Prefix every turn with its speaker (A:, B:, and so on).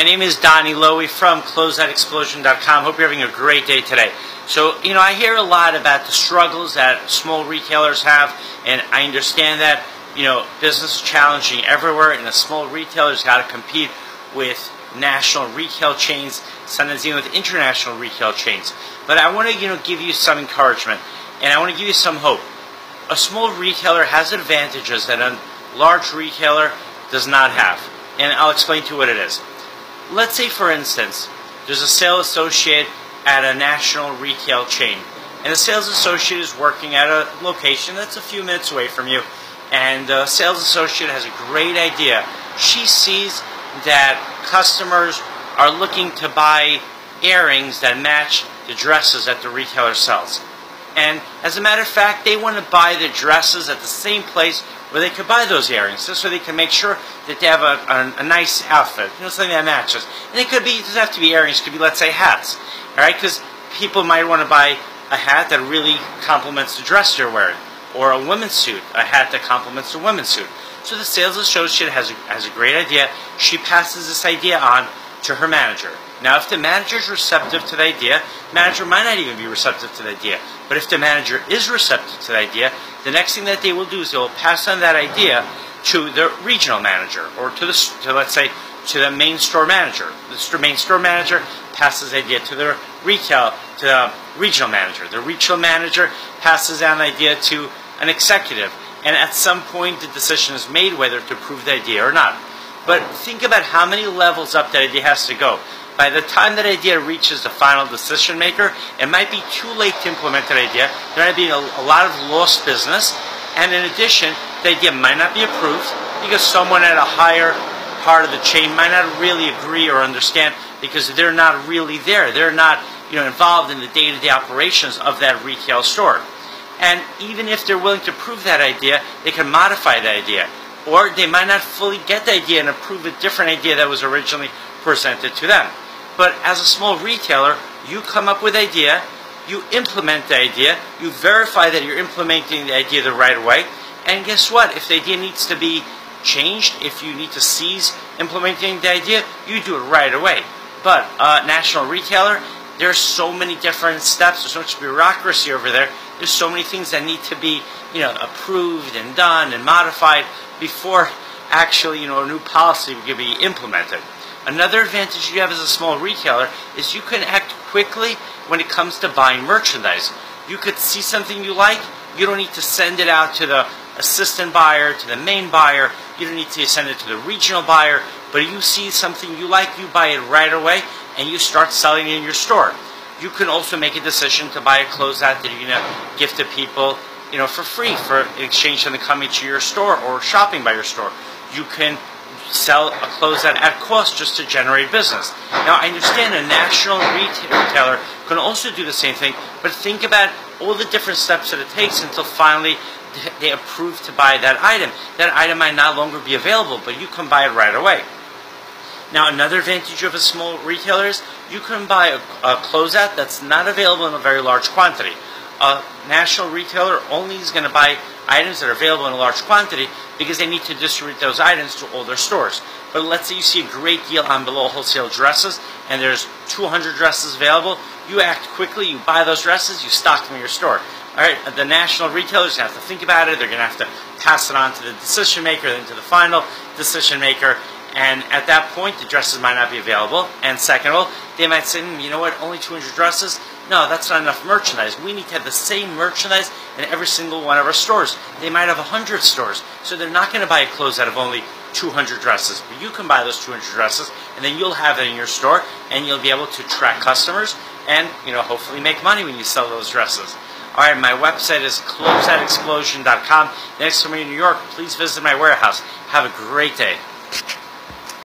A: My name is Donnie Lowy from Closeoutexplosion.com. Hope you're having a great day today. So, I hear a lot about the struggles that small retailers have, and I understand that, business is challenging everywhere, and a small retailer's got to compete with national retail chains, sometimes even with international retail chains. But I want to, give you some encouragement, and I want to give you some hope. A small retailer has advantages that a large retailer does not have, and I'll explain to you what it is. Let's say, for instance, there's a sales associate at a national retail chain, and the sales associate is working at a location that's a few minutes away from you, and the sales associate has a great idea. She sees that customers are looking to buy earrings that match the dresses that the retailer sells. And as a matter of fact, they want to buy the dresses at the same place where they could buy those earrings, just so they can make sure that they have a nice outfit, something that matches. And it doesn't have to be earrings, it could be, let's say, hats. Alright, because people might want to buy a hat that really complements the dress you're wearing, or a women's suit, a hat that complements the women's suit. So the sales associate has a great idea. She passes this idea on to her manager. Now, if the manager is receptive to the idea, the manager might not even be receptive to the idea. But if the manager is receptive to the idea, the next thing that they will do is they will pass on that idea to the regional manager, or let's say, to the main store manager. The main store manager passes the idea to the regional manager. The regional manager passes down the idea to an executive. And at some point, the decision is made whether to approve the idea or not. But think about how many levels up that idea has to go. By the time that idea reaches the final decision maker, it might be too late to implement that idea. There might be a lot of lost business. And in addition, the idea might not be approved because someone at a higher part of the chain might not really agree or understand, because they're not really there. They're not involved in the day-to-day operations of that retail store. And even if they're willing to approve that idea, they can modify the idea. Or they might not fully get the idea and approve a different idea that was originally presented to them. But as a small retailer, you come up with the idea, you implement the idea, you verify that you're implementing the idea the right way, and guess what? If the idea needs to be changed, if you need to cease implementing the idea, you do it right away. But a national retailer, there's so many different steps, there's so much bureaucracy over there, there's so many things that need to be approved and done and modified before actually a new policy can be implemented. Another advantage you have as a small retailer is you can act quickly when it comes to buying merchandise. You could see something you like, you don't need to send it out to the assistant buyer, to the main buyer, you don't need to send it to the regional buyer, but you see something you like, you buy it right away, and you start selling it in your store. You can also make a decision to buy a closeout that you're going to give to people, for free, in exchange for them coming to your store or shopping by your store. You can sell a closeout at cost just to generate business. Now, I understand a national retailer can also do the same thing, but think about all the different steps that it takes until finally they approve to buy that item. That item might no longer be available, but you can buy it right away. Now, another advantage of a small retailer is you can buy a closeout that's not available in a very large quantity. A national retailer only is going to buy items that are available in a large quantity because they need to distribute those items to all their stores. But let's say you see a great deal on below wholesale dresses and there's 200 dresses available. You act quickly, you buy those dresses, you stock them in your store. Alright, the national retailers have to think about it, they're going to have to pass it on to the decision maker, then to the final decision maker, and at that point the dresses might not be available. And second of all, they might say, you know what, only 200 dresses? No, that's not enough merchandise. We need to have the same merchandise in every single one of our stores. They might have 100 stores, so they're not going to buy a closeout of only 200 dresses. But you can buy those 200 dresses, and then you'll have it in your store, and you'll be able to track customers, and hopefully make money when you sell those dresses. Alright, my website is Closeoutexplosion.com. Next time you're in New York, please visit my warehouse. Have a great day.